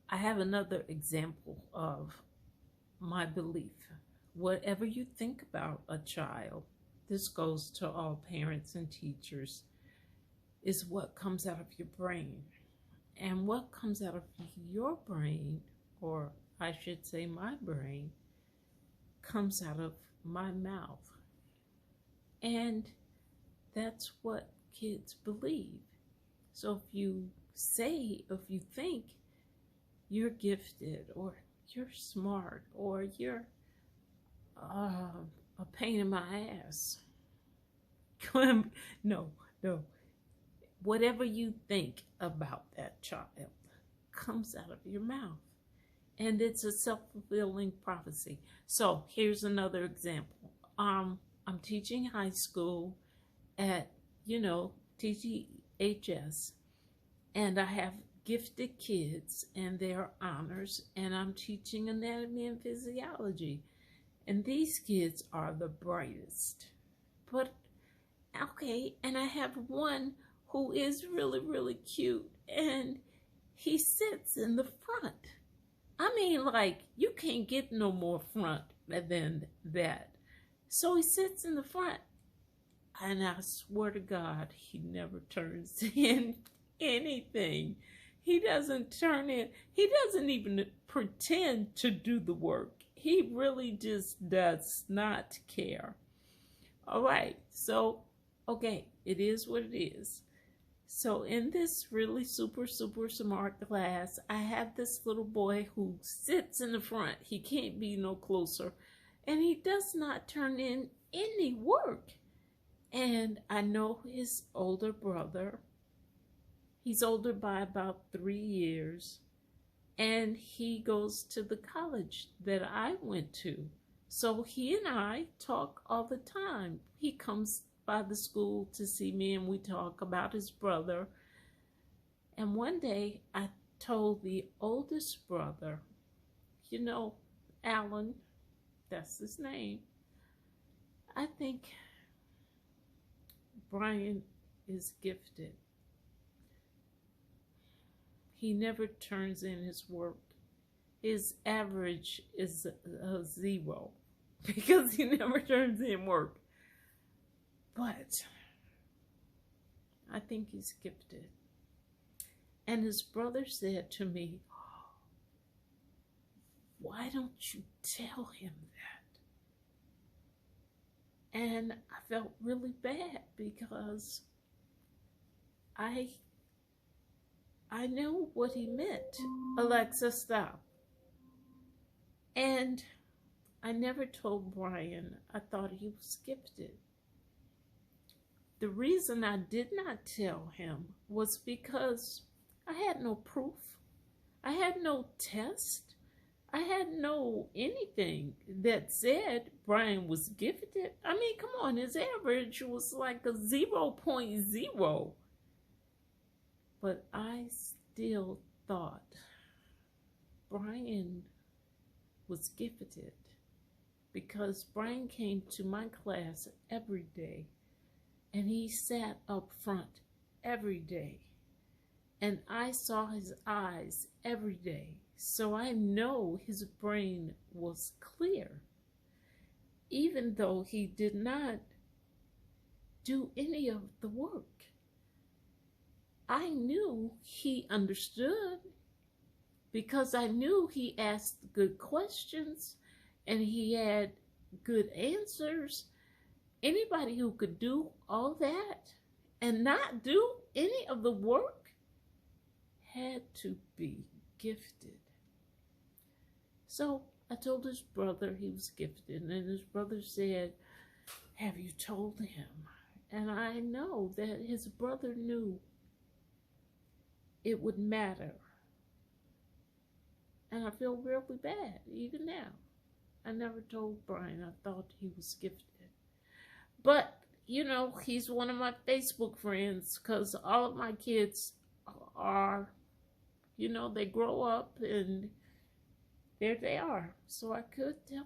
I have another example of my belief. Whatever you think about a child, this goes to all parents and teachers, is what comes out of your brain. And what comes out of your brain, or I should say my brain, comes out of my mouth. And that's what kids believe. So if you say, if you think you're gifted, or you're smart, or you're a pain in my ass, no, no. Whatever you think about that child comes out of your mouth. And it's a self-fulfilling prophecy. So here's another example. I'm teaching high school at, TTHS, and I have gifted kids and their honors, and I'm teaching anatomy and physiology. And these kids are the brightest. But, okay, and I have one who is really, really cute, and he sits in the front. I mean, like, you can't get no more front than that. So he sits in the front, and I swear to God, he never turns in anything. He doesn't turn in, he doesn't even pretend to do the work. He really just does not care. All right, so, okay, it is what it is. So in this really super, super smart class, I have this little boy who sits in the front. He can't be no closer. And he does not turn in any work. And I know his older brother. He's older by about 3 years. And he goes to the college that I went to. So he and I talk all the time. He comes by the school to see me, and we talk about his brother. And one day I told the oldest brother, Alan, that's his name, I think Brian is gifted. He never turns in his work. His average is a 0 because he never turns in work. But I think he's gifted. And his brother said to me, why don't you tell him that? And I felt really bad because I knew what he meant. Alexa, stop. And I never told Brian I thought he was gifted. The reason I did not tell him was because I had no proof. I had no test. I had no anything that said Brian was gifted. I mean, come on, his average was like a 0.0. But I still thought Brian was gifted because Brian came to my class every day. And he sat up front every day. And I saw his eyes every day. So I know his brain was clear. Even though he did not do any of the work. I knew he understood because I knew he asked good questions and he had good answers. Anybody who could do all that and not do any of the work had to be gifted. So I told his brother he was gifted, and his brother said, have you told him? And I know that his brother knew it would matter. And I feel really bad, even now. I never told Brian I thought he was gifted. But, he's one of my Facebook friends because all of my kids are, they grow up and there they are. So I could tell